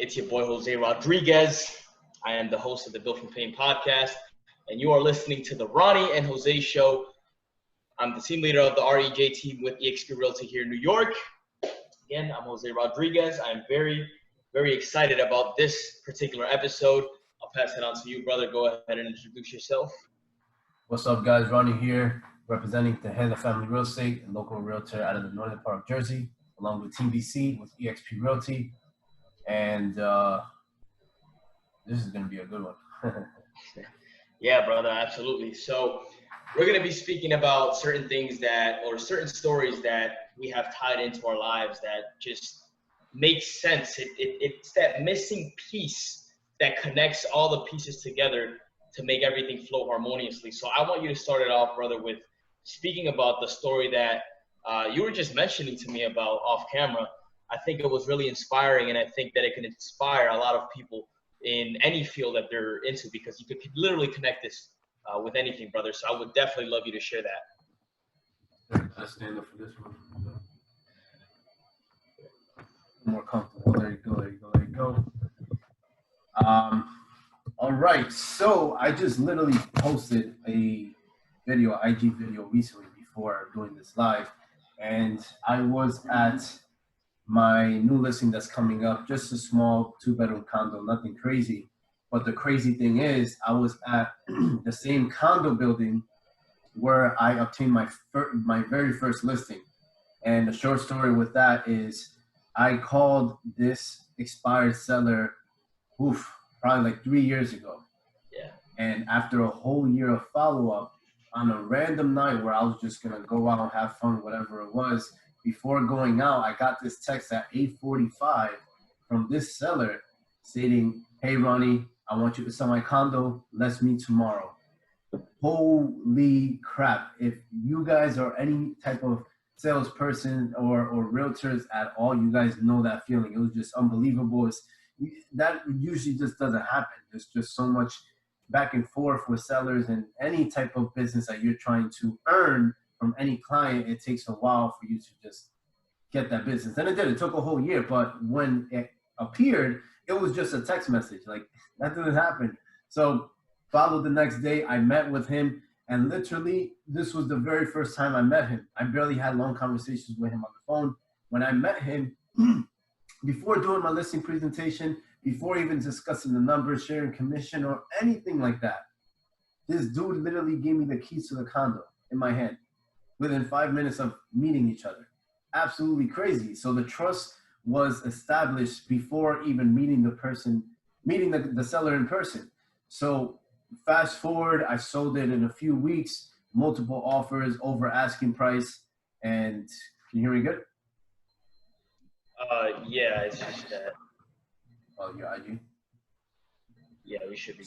It's your boy Jose Rodriguez. I am the host of the Built from Pain podcast, and you are listening to the Ronnie and Jose show. I'm the team leader of the REJ team with eXp Realty here in New York. Again, I'm Jose Rodriguez. I'm very, very excited about this particular episode. I'll pass it on to you, brother. Go ahead and introduce yourself. What's up, guys? Ronnie here, representing the head of family real estate and local realtor out of the northern part of Jersey, along with Team BC with eXp Realty. And this is going to be a good one. Yeah, brother, absolutely. So we're going to be speaking about certain things or certain stories that we have tied into our lives that just make sense. It's that missing piece that connects all the pieces together to make everything flow harmoniously. So I want you to start it off, brother, with speaking about the story that you were just mentioning to me about off camera. I think it was really inspiring, and I think that it can inspire a lot of people in any field that they're into, because you could literally connect this with anything, brother. So I would definitely love you to share that. Let's stand up for this one. More comfortable. There you go. All right. So I just literally posted a video, IG video recently before doing this live, and I was at my new listing that's coming up, just a small 2-bedroom condo, nothing crazy. But the crazy thing is, I was at the same condo building where I obtained my very first listing. And the short story with that is, I called this expired seller, probably like 3 years ago. Yeah. And after a whole year of follow-up, on a random night where I was just gonna go out and have fun, whatever it was, before going out, I got this text at 8:45 from this seller stating, "Hey, Ronnie, I want you to sell my condo. Let's meet tomorrow." Holy crap. If you guys are any type of salesperson or realtors at all, you guys know that feeling. It was just unbelievable. That usually just doesn't happen. There's just so much back and forth with sellers, and any type of business that you're trying to earn from any client, it takes a while for you to just get that business. And it did. It took a whole year, but when it appeared, it was just a text message. Like, that didn't happen. So followed the next day, I met with him, and literally this was the very first time I met him. I barely had long conversations with him on the phone. When I met him, before doing my listing presentation, before even discussing the numbers, sharing commission, or anything like that, this dude literally gave me the keys to the condo in my hand within 5 minutes of meeting each other. Absolutely crazy. So the trust was established before even meeting the seller in person. So fast forward, I sold it in a few weeks, multiple offers over asking price. And can you hear me good? Yeah, it's just that. Oh, your IG? Yeah, we should be.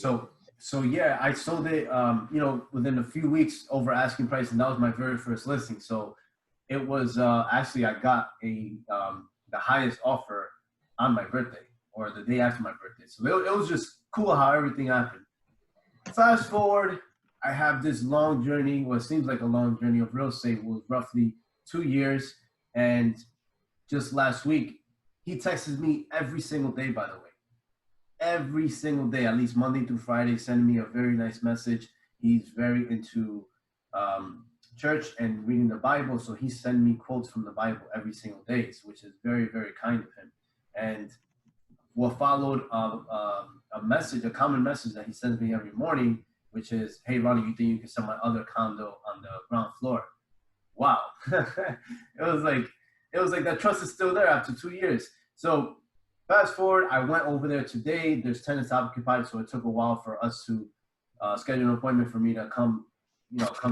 So yeah, I sold it, within a few weeks over asking price, and that was my very first listing. So it was actually, I got the highest offer on my birthday, or the day after my birthday. So it was just cool how everything happened. Fast forward, I have this long journey, what seems like a long journey of real estate. It was roughly 2 years, and just last week, he texts me every single day, by the way. Every single day, at least Monday through Friday, sending me a very nice message. He's very into church and reading the Bible, so he's sending me quotes from the Bible every single day, which is very, very kind of him. And what followed a common message that he sends me every morning, which is, "Hey, Ronnie, you think you can sell my other condo on the ground floor?" Wow. It was like that trust is still there after 2 years. So fast forward, I went over there today. There's tenants occupied, so it took a while for us to schedule an appointment for me to come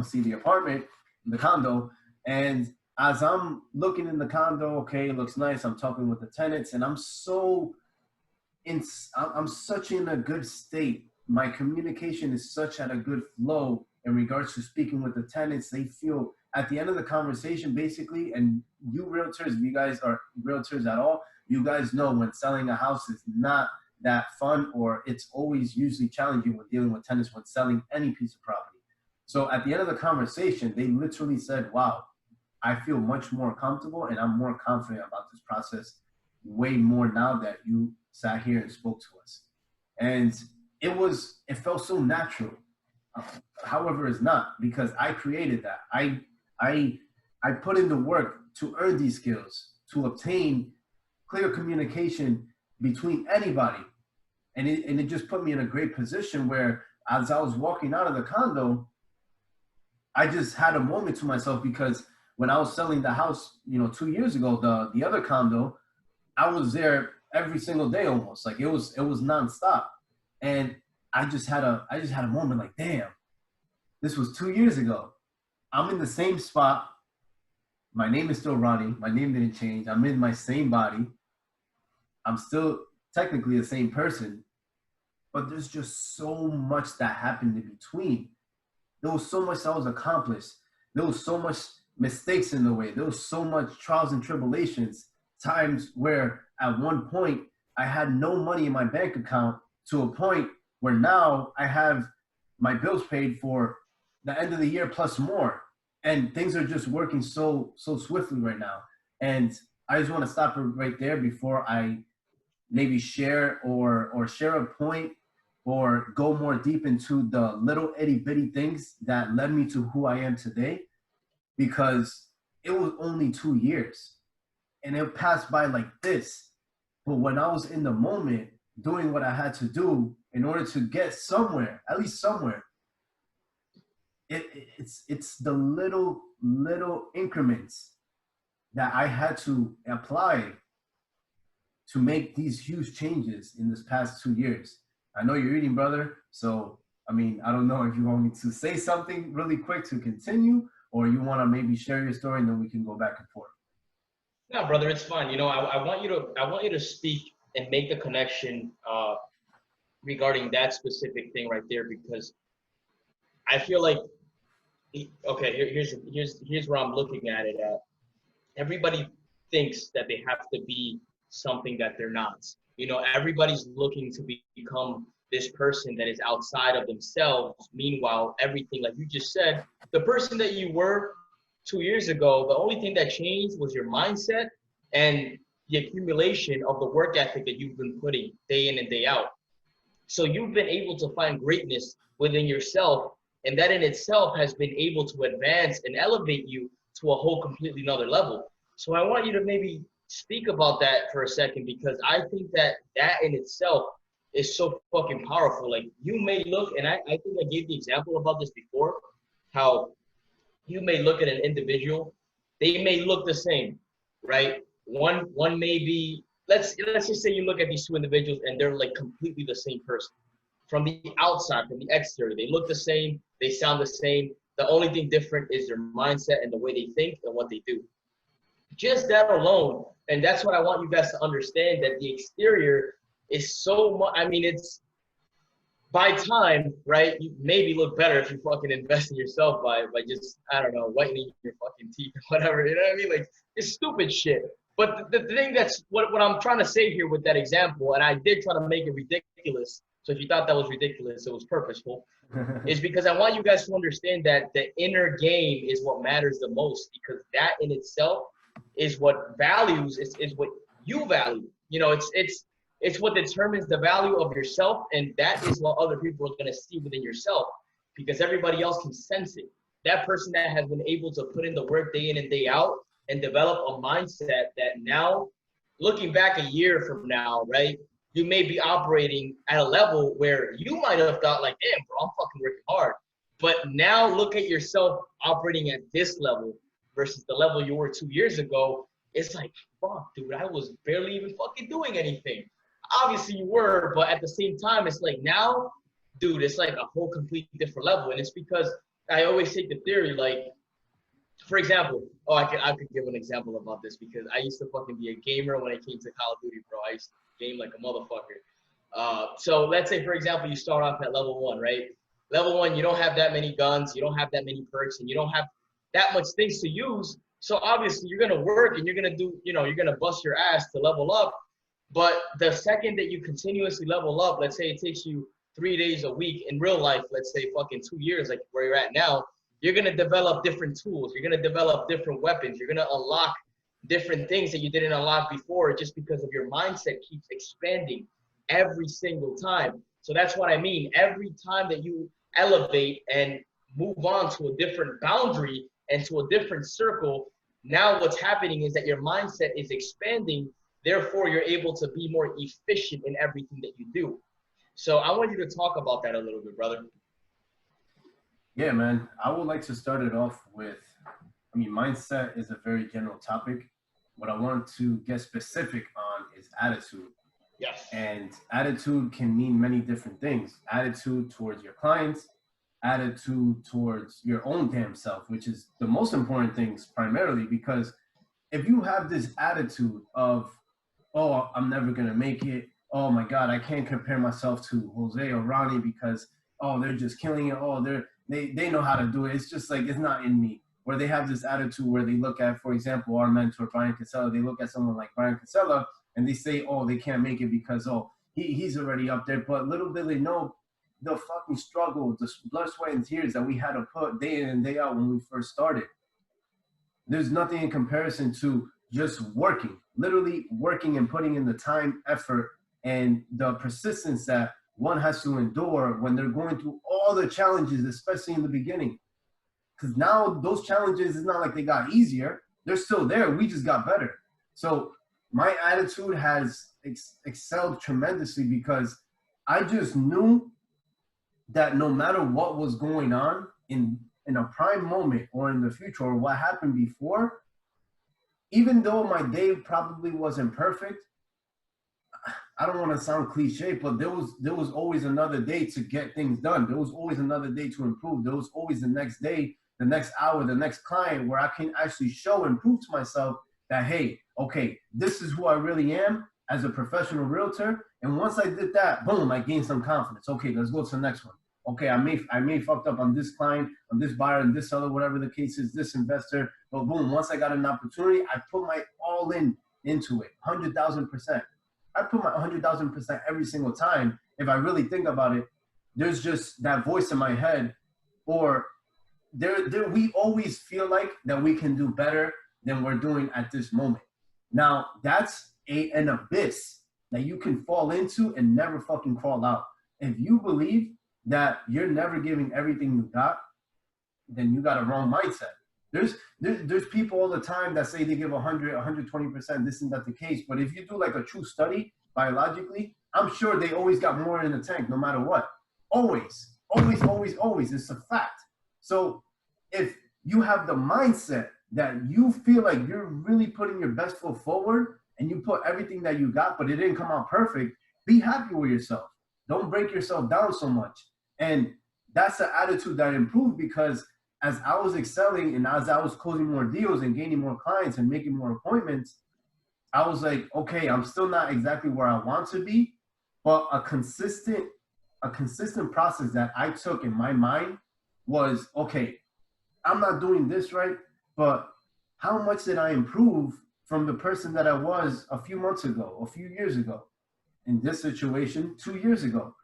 see the apartment, the condo. And as I'm looking in the condo, okay, it looks nice. I'm talking with the tenants, and I'm such in a good state. My communication is such at a good flow in regards to speaking with the tenants. They feel at the end of the conversation, basically, and you realtors, if you guys are realtors at all, you guys know when selling a house is not that fun, or it's always usually challenging when dealing with tenants when selling any piece of property. So at the end of the conversation, they literally said, "Wow, I feel much more comfortable and I'm more confident about this process way more now that you sat here and spoke to us. And it felt so natural. Uh, However, it's not, because I created that. I I put in the work to earn these skills, to obtain clear communication between anybody. And it just put me in a great position where, as I was walking out of the condo, I just had a moment to myself, because when I was selling the house, 2 years ago, the other condo, I was there every single day almost. Like it was nonstop. And I just had a moment like, damn, this was 2 years ago. I'm in the same spot. My name is still Ronnie. My name didn't change. I'm in my same body. I'm still technically the same person, but there's just so much that happened in between. There was so much that was accomplished. There was so much mistakes in the way. There was so much trials and tribulations, times where at one point I had no money in my bank account, to a point where now I have my bills paid for the end of the year plus more. And things are just working so swiftly right now. And I just want to stop it right there before I maybe share or share a point, or go more deep into the little itty bitty things that led me to who I am today, because it was only 2 years and it passed by like this. But when I was in the moment doing what I had to do in order to get somewhere, at least somewhere, it's the little increments that I had to apply to make these huge changes in this past 2 years. I know you're eating, brother. So, I mean, I don't know if you want me to say something really quick to continue, or you want to maybe share your story and then we can go back and forth. No, brother, it's fine. I want you to speak and make the connection regarding that specific thing right there, because I feel like, okay, here's where I'm looking at it at. Everybody thinks that they have to be something that they're not. Everybody's looking to become this person that is outside of themselves. Meanwhile, everything, like you just said, the person that you were 2 years ago, the only thing that changed was your mindset and the accumulation of the work ethic that you've been putting day in and day out. So you've been able to find greatness within yourself, and that in itself has been able to advance and elevate you to a whole completely another level. So I want you to maybe speak about that for a second, because I think that that in itself is so fucking powerful. Like, you may look, and I think I gave the example about this before, how you may look at an individual, they may look the same, right? One may be, let's just say you look at these two individuals and they're like completely the same person. From the outside, from the exterior, they look the same, they sound the same. The only thing different is their mindset and the way they think and what they do. Just that alone, and that's what I want you guys to understand, that the exterior is so much, I mean, it's, by time, right? You maybe look better if you fucking invest in yourself by just, I don't know, whitening your fucking teeth or whatever. You know what I mean? Like, it's stupid shit. But the thing that's what I'm trying to say here with that example, and I did try to make it ridiculous. So if you thought that was ridiculous, it was purposeful. Is because I want you guys to understand that the inner game is what matters the most, because that in itself is what values, is what you value. It's what determines the value of yourself, and that is what other people are going to see within yourself, because everybody else can sense it. That person that has been able to put in the work day in and day out and develop a mindset that now, looking back a year from now, right, you may be operating at a level where you might have thought like, damn, bro, I'm fucking working hard. But now look at yourself operating at this level versus the level you were 2 years ago. It's like, fuck, dude, I was barely even fucking doing anything. Obviously you were, but at the same time, it's like now, dude, it's like a whole completely different level. And it's because I always take the theory, like, for example, I could give an example about this, because I used to fucking be a gamer when it came to Call of Duty, bro. I used to game like a motherfucker. So let's say, for example, you start off at level 1, right? Level 1, you don't have that many guns, you don't have that many perks, and you don't have that much things to use. So obviously you're gonna work and you're gonna do, you're gonna bust your ass to level up. But the second that you continuously level up, let's say it takes you 3 days a week in real life, let's say fucking 2 years, like where you're at now, you're going to develop different tools. You're going to develop different weapons. You're going to unlock different things that you didn't unlock before just because of your mindset keeps expanding every single time. So that's what I mean. Every time that you elevate and move on to a different boundary and to a different circle, now what's happening is that your mindset is expanding. Therefore, you're able to be more efficient in everything that you do. So I want you to talk about that a little bit, brother. Yeah, man. I would like to start it off with, I mean, mindset is a very general topic. What I want to get specific on is attitude. Yes. And attitude can mean many different things. Attitude towards your clients, attitude towards your own damn self, which is the most important things primarily, because if you have this attitude of, oh, I'm never gonna make it, oh my God, I can't compare myself to Jose or Ronnie because, oh, they're just killing it, oh, they know how to do it. It's just like, it's not in me. Where they have this attitude where they look at, for example, our mentor, Brian Casella, they look at someone like Brian Casella and they say, oh, they can't make it because, oh, he's already up there. But little do they know the fucking struggle, the blood, sweat, and tears that we had to put day in and day out when we first started. There's nothing in comparison to just working, literally working and putting in the time, effort, and the persistence that one has to endure when they're going through all the challenges, especially in the beginning. Because now those challenges, it's not like they got easier. They're still there. We just got better. So my attitude has excelled tremendously because I just knew that no matter what was going on in a prime moment or in the future or what happened before, even though my day probably wasn't perfect, I don't want to sound cliche, but there was always another day to get things done. There was always another day to improve. There was always the next day, the next hour, the next client where I can actually show and prove to myself that, hey, okay, this is who I really am as a professional realtor. And once I did that, boom, I gained some confidence. Okay, let's go to the next one. Okay, I may fucked up on this client, on this buyer, on this seller, whatever the case is, this investor. But boom, once I got an opportunity, I put my all into it, 100,000%. I put my 100,000% every single time. If I really think about it, there's just that voice in my head, or we always feel like that we can do better than we're doing at this moment. Now, that's an abyss that you can fall into and never fucking crawl out. If you believe that you're never giving everything you got, then you got a wrong mindset. There's people all the time that say they give 100, 120%, this and that the case. But if you do like a true study biologically, I'm sure they always got more in the tank, no matter what. Always, always, always, always. It's a fact. So if you have the mindset that you feel like you're really putting your best foot forward and you put everything that you got, but it didn't come out perfect, be happy with yourself. Don't break yourself down so much. And that's the attitude that improved, because as I was excelling and as I was closing more deals and gaining more clients and making more appointments, I was like, okay, I'm still not exactly where I want to be, but a consistent process that I took in my mind was, okay, I'm not doing this right, but how much did I improve from the person that I was a few months ago, a few years ago, in this situation 2 years ago?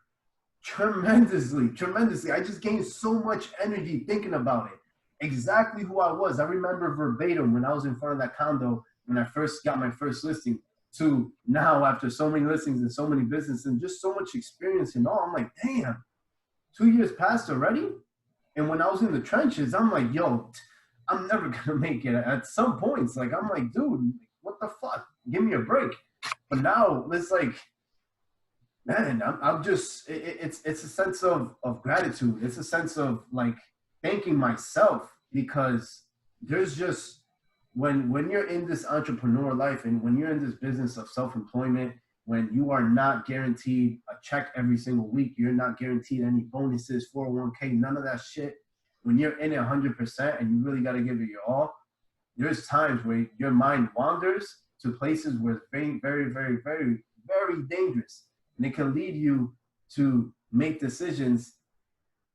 Tremendously, tremendously. I just gained so much energy thinking about it. Exactly who I was. I remember verbatim when I was in front of that condo when I first got my first listing to now after so many listings and so many businesses and just so much experience and all. I'm like, damn, 2 years passed already? And when I was in the trenches, I'm like, yo, I'm never gonna make it at some points. Like, I'm like, dude, what the fuck? Give me a break. But now it's like, man, I'm just, it's a sense of gratitude. It's a sense of like thanking myself, because there's just, when you're in this entrepreneur life and when you're in this business of self-employment, when you are not guaranteed a check every single week, you're not guaranteed any bonuses, 401k, none of that shit. When you're in it 100% and you really got to give it your all, there's times where your mind wanders to places where it's very, very, very, very, very dangerous. And it can lead you to make decisions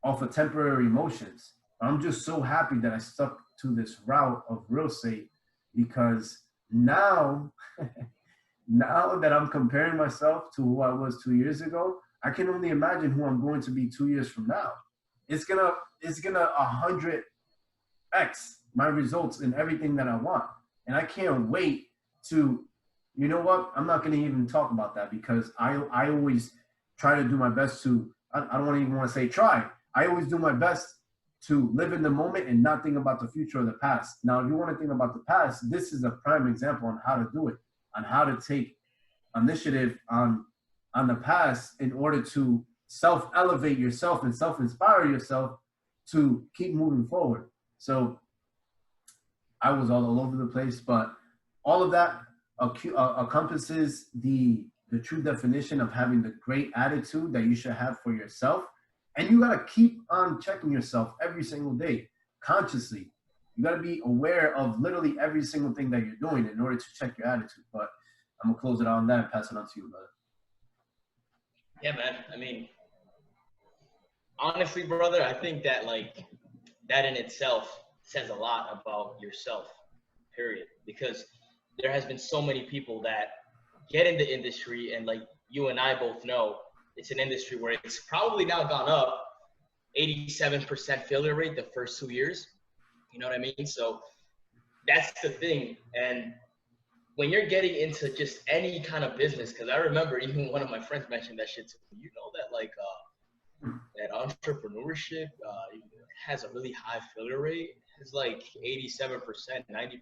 off of temporary emotions. I'm just so happy that I stuck to this route of real estate, because now, now that I'm comparing myself to who I was 2 years ago, I can only imagine who I'm going to be 2 years from now. It's gonna 100x my results in everything that I want. And I can't wait to, you know what? I'm not going to even talk about that because I always try to do my best to, I don't even want to say try. I always do my best to live in the moment and not think about the future or the past. Now, if you want to think about the past, this is a prime example on how to do it, on how to take initiative on the past in order to self-elevate yourself and self-inspire yourself to keep moving forward. So I was all over the place, but all of that encompasses the true definition of having the great attitude that you should have for yourself. And you got to keep on checking yourself every single day, consciously. You got to be aware of literally every single thing that you're doing in order to check your attitude. But I'm going to close it on that and pass it on to you, brother. Yeah, man. I mean, honestly, brother, I think that like that in itself says a lot about yourself, period. Because there has been so many people that get in the industry, and like you and I both know, it's an industry where it's probably now gone up 87% failure rate the first 2 years. You know what I mean? So that's the thing. And when you're getting into just any kind of business, because I remember even one of my friends mentioned that shit to me. You know that like that entrepreneurship has a really high failure rate. It's like 87%, 90%, man.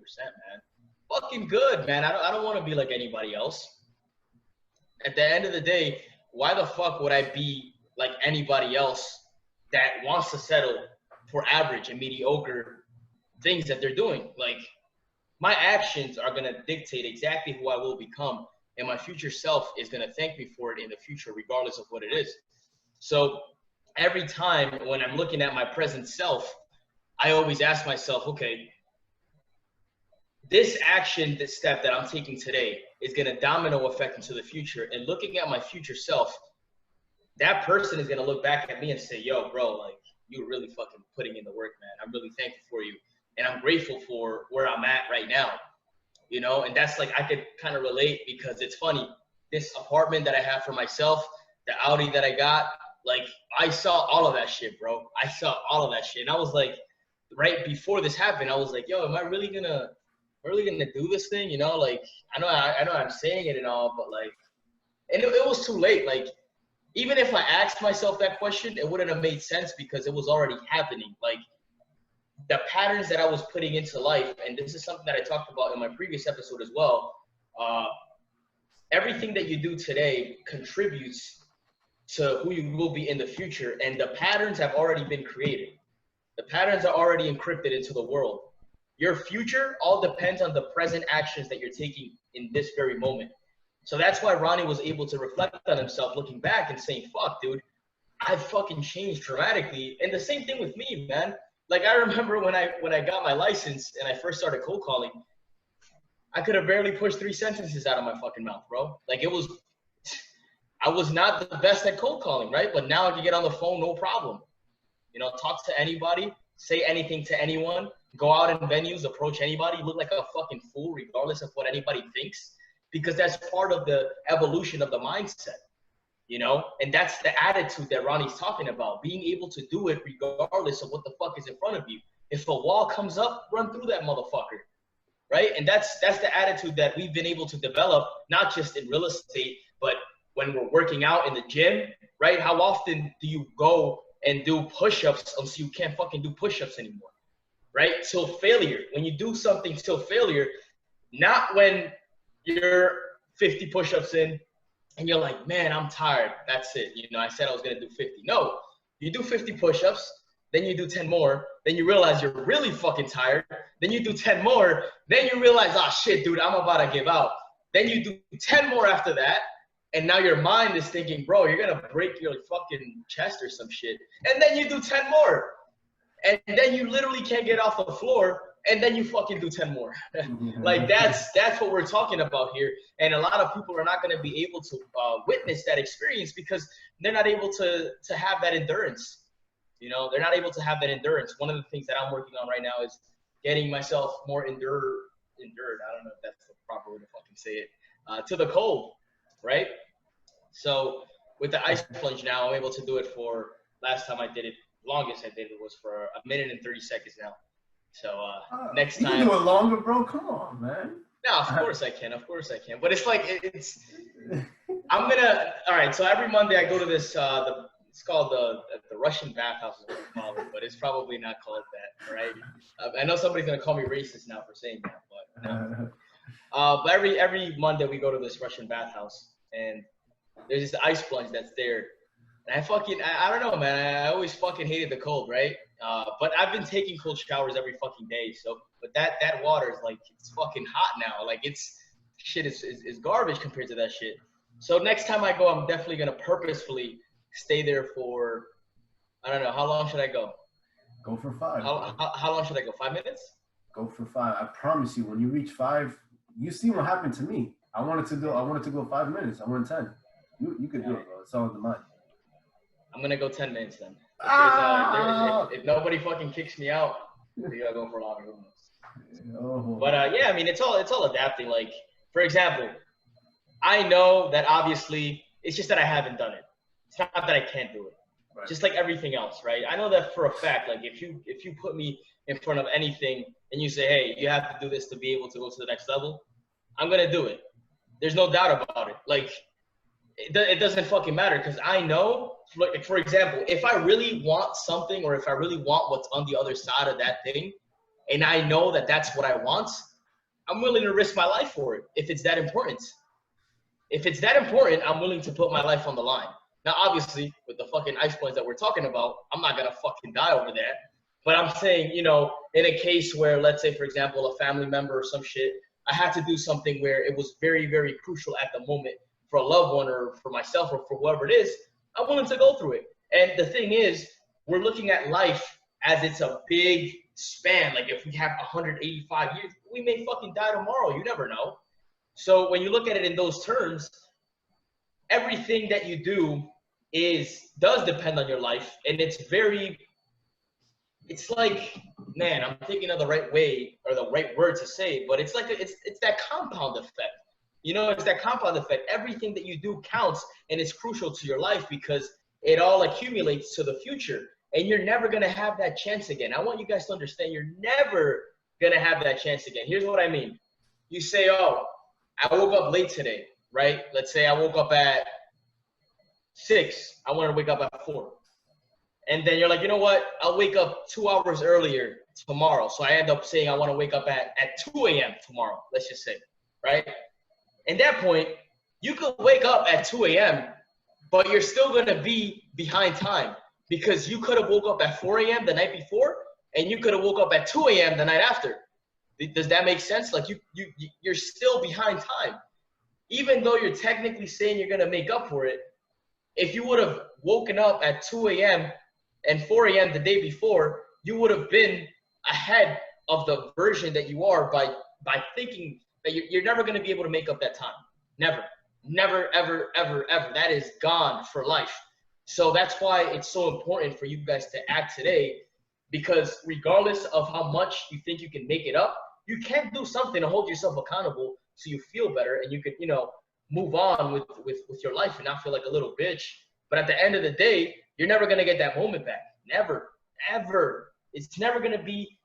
Fucking good, man. I don't want to be like anybody else. At the end of the day, why the fuck would I be like anybody else that wants to settle for average and mediocre things that they're doing? Like, my actions are going to dictate exactly who I will become, and my future self is going to thank me for it in the future, regardless of what it is. So every time when I'm looking at my present self, I always ask myself, okay, this action, this step that I'm taking today is going to domino effect into the future. And looking at my future self, that person is going to look back at me and say, yo, bro, like, you're really fucking putting in the work, man. I'm really thankful for you. And I'm grateful for where I'm at right now, you know? And that's like, I could kind of relate because it's funny. This apartment that I have for myself, the Audi that I got, like, I saw all of that shit, bro. I saw all of that shit. And I was like, right before this happened, I was like, yo, am I really gonna do this thing? You know, like, I know I'm saying it and all, but like, and it was too late. Like, even if I asked myself that question, it wouldn't have made sense because it was already happening. Like, the patterns that I was putting into life, and this is something that I talked about in my previous episode as well, everything that you do today contributes to who you will be in the future, and the patterns have already been created. The patterns are already encrypted into the world. Your future all depends on the present actions that you're taking in this very moment. So that's why Ronnie was able to reflect on himself looking back and saying, fuck, dude, I've fucking changed dramatically. And the same thing with me, man. Like, I remember when I got my license and I first started cold calling, I could have barely pushed 3 sentences out of my fucking mouth, bro. Like, I was not the best at cold calling, right? But now I can get on the phone, no problem. You know, talk to anybody, say anything to anyone, go out in venues, approach anybody, look like a fucking fool regardless of what anybody thinks, because that's part of the evolution of the mindset, you know? And that's the attitude that Ronnie's talking about, being able to do it regardless of what the fuck is in front of you. If a wall comes up, run through that motherfucker, right? And that's the attitude that we've been able to develop, not just in real estate, but when we're working out in the gym, right? How often do you go and do push-ups until you can't fucking do push-ups anymore, right? Till failure. When you do something till failure, not when you're 50 push-ups in and you're like, man, I'm tired. That's it. You know, I said I was going to do 50. No, you do 50 push-ups, then you do 10 more, then you realize you're really fucking tired, then you do 10 more, then you realize, oh shit, dude, I'm about to give out. Then you do 10 more after that, and now your mind is thinking, bro, you're going to break your fucking chest or some shit. And then you do 10 more. And then you literally can't get off the floor, and then you fucking do 10 more. Like, that's what we're talking about here. And a lot of people are not going to be able to witness that experience because they're not able to have that endurance. You know, they're not able to have that endurance. One of the things that I'm working on right now is getting myself more endured. I don't know if that's the proper way to fucking say it. To the cold, right? So with the ice plunge now, I'm able to do it for, last time I did it, longest I did it was for 1 minute and 30 seconds now. So next time. You can do it longer, bro. Come on, man. No, of course I can. Of course I can. But it's like it's. I'm gonna. All right. So every Monday I go to this. It's called the Russian bathhouse is what we call it, but it's probably not called that. Right. I know somebody's gonna call me racist now for saying that, but no. But every Monday we go to this Russian bathhouse, and there's this ice plunge that's there. And I don't know, man. I always fucking hated the cold, right? But I've been taking cold showers every fucking day. So, but that water is like, it's fucking hot now. Like shit is garbage compared to that shit. So next time I go, I'm definitely going to purposefully stay there for, I don't know, how long should I go? Go for 5. How long should I go? 5 minutes? Go for 5. I promise you, when you reach 5, you see what happened to me. I wanted to go 5 minutes. I went 10. You could do it, bro. It's all in the mind. I'm gonna go 10 minutes then. If nobody fucking kicks me out, we gotta go for longer. Oh. But yeah, I mean, it's all adapting. Like, for example, I know that obviously it's just that I haven't done it. It's not that I can't do it. Right. Just like everything else, right? I know that for a fact. Like, if you put me in front of anything and you say, hey, you have to do this to be able to go to the next level, I'm gonna do it. There's no doubt about it. Like, it doesn't fucking matter because I know, like, for example, if I really want something or if I really want what's on the other side of that thing, and I know that that's what I want, I'm willing to risk my life for it if it's that important. If it's that important, I'm willing to put my life on the line. Now, obviously, with the fucking ice plunge that we're talking about, I'm not going to fucking die over that. But I'm saying, you know, in a case where, let's say, for example, a family member or some shit, I had to do something where it was very, very crucial at the moment for a loved one or for myself or for whoever it is, I'm willing to go through it. And the thing is, we're looking at life as it's a big span. Like, if we have 185 years, we may fucking die tomorrow. You never know. So when you look at it in those terms, everything that you do does depend on your life. And it's like, man, I'm thinking of the right way or the right word to say, but it's like, it's that compound effect. You know, it's that compound effect. Everything that you do counts and it's crucial to your life because it all accumulates to the future. And you're never going to have that chance again. I want you guys to understand you're never going to have that chance again. Here's what I mean. You say, oh, I woke up late today, right? Let's say I woke up at 6. I want to wake up at 4. And then you're like, you know what? I'll wake up 2 hours earlier tomorrow. So I end up saying I want to wake up at 2 a.m. tomorrow, let's just say, right? At that point, you could wake up at 2 a.m., but you're still going to be behind time because you could have woke up at 4 a.m. the night before, and you could have woke up at 2 a.m. the night after. Does that make sense? Like, you're still behind time. Even though you're technically saying you're going to make up for it, if you would have woken up at 2 a.m. and 4 a.m. the day before, you would have been ahead of the version that you are by thinking that you're never going to be able to make up that time. Never, ever, ever. That is gone for life. So that's why it's so important for you guys to act today, because regardless of how much you think you can make it up, you can do something to hold yourself accountable so you feel better and you can, you know, move on with your life and not feel like a little bitch. But at the end of the day, you're never going to get that moment back. Never, ever. It's never going to be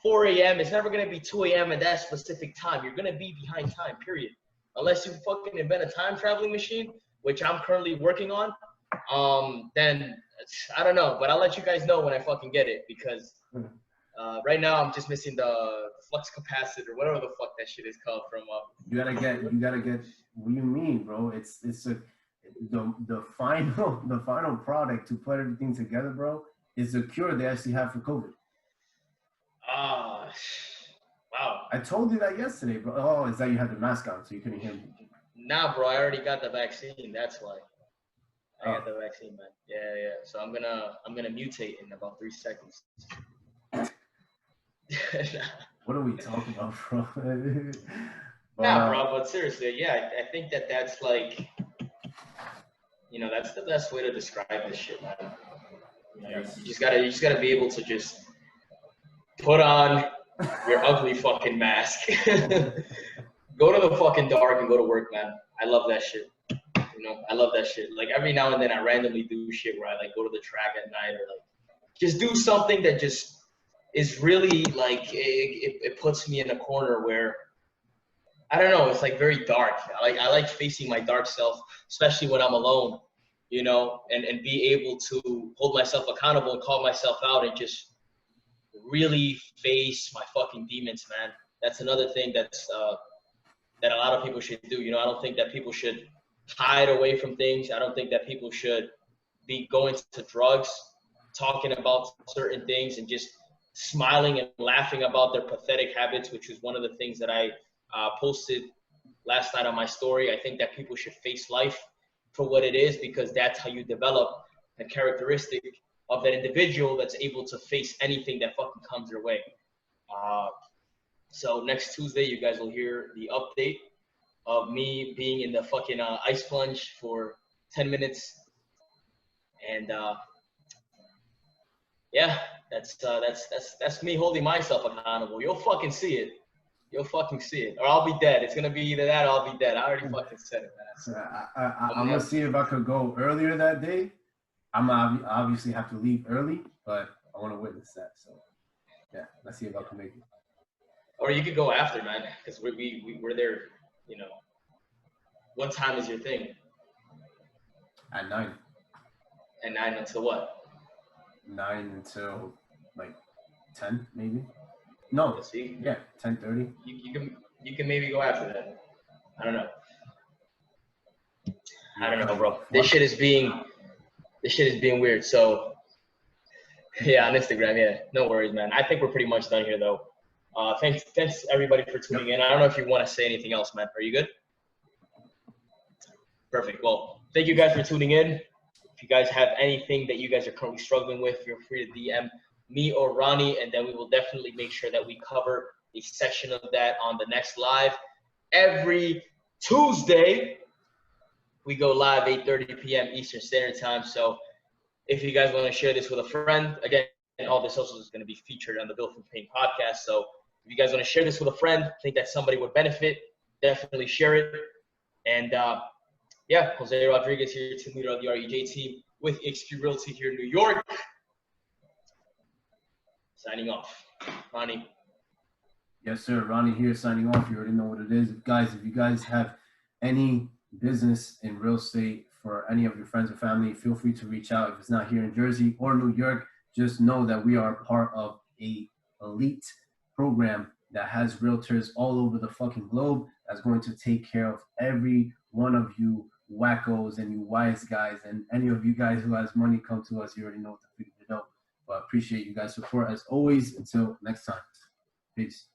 4 a.m. It's never going to be 2 a.m. at that specific time. You're going to be behind time, period. Unless you fucking invent a time traveling machine, which I'm currently working on, then I don't know. But I'll let you guys know when I fucking get it because right now I'm just missing the flux capacitor, whatever the fuck that shit is called from. You gotta get. What do you mean, bro? It's the final product to put everything together, bro. Is the cure they actually have for COVID. Wow. I told you that yesterday, bro. Oh, is that you had the mask on, so you couldn't hear me? Nah, bro. I already got the vaccine. That's why. I got the vaccine, man. Yeah. So I'm gonna mutate in about 3 seconds. What are we talking about, bro? Nah, bro. But seriously, yeah, I think that's like, you know, that's the best way to describe this shit, man. You know, you just gotta be able to just put on your ugly fucking mask. Go to the fucking dark and go to work, man. I love that shit. You know, I love that shit. Like, every now and then I randomly do shit where I like go to the track at night or like just do something that just is really like it puts me in a corner where I don't know. It's like very dark. I like facing my dark self, especially when I'm alone, you know, and be able to hold myself accountable and call myself out and just really face my fucking demons, man. That's another thing that a lot of people should do. You know, I don't think that people should hide away from things. I don't think that people should be going to drugs, talking about certain things, and just smiling and laughing about their pathetic habits, which was one of the things that I posted last night on my story. I think that people should face life for what it is, because that's how you develop a characteristic of that individual that's able to face anything that fucking comes their way. Uh, so next Tuesday, you guys will hear the update of me being in the fucking ice plunge for 10 minutes. And yeah, that's me holding myself accountable. You'll fucking see it. You'll fucking see it. Or I'll be dead. It's gonna be either that or I'll be dead. I already fucking said it, man. So I'm gonna see if I could go earlier that day. I'm gonna obviously have to leave early, but I want to witness that. So yeah, let's see if I can make it. Or you could go after, man, because we're there. You know, what time is your thing? At 9. At 9 until what? 9 until like 10, maybe. No, Let's see. Yeah, 10:30. You can maybe go after that. I don't know. I don't know, bro. This shit is being weird. So yeah, on Instagram, yeah. No worries, man. I think we're pretty much done here, though. Thanks everybody for tuning in. I don't know if you want to say anything else, man. Are you good? Perfect. Well, thank you guys for tuning in. If you guys have anything that you guys are currently struggling with, feel free to DM me or Ronnie, and then we will definitely make sure that we cover a section of that on the next live. Every Tuesday, we go live 8:30 p.m. Eastern Standard Time. So if you guys want to share this with a friend, again, all the socials is going to be featured on the Bill from Pain podcast. So if you guys want to share this with a friend, think that somebody would benefit, definitely share it. And yeah, Jose Rodriguez here, team leader of the REJ team with XP Realty here in New York. Signing off. Ronnie. Yes, sir. Ronnie here signing off. You already know what it is. If you guys have any business in real estate for any of your friends or family, feel free to reach out. If it's not here in Jersey or New York, just know that we are part of a elite program that has realtors all over the fucking globe that's going to take care of every one of you wackos and you wise guys, and any of you guys who has money come to us. You already know what to figure it out. But appreciate you guys' support as always. Until next time. Peace.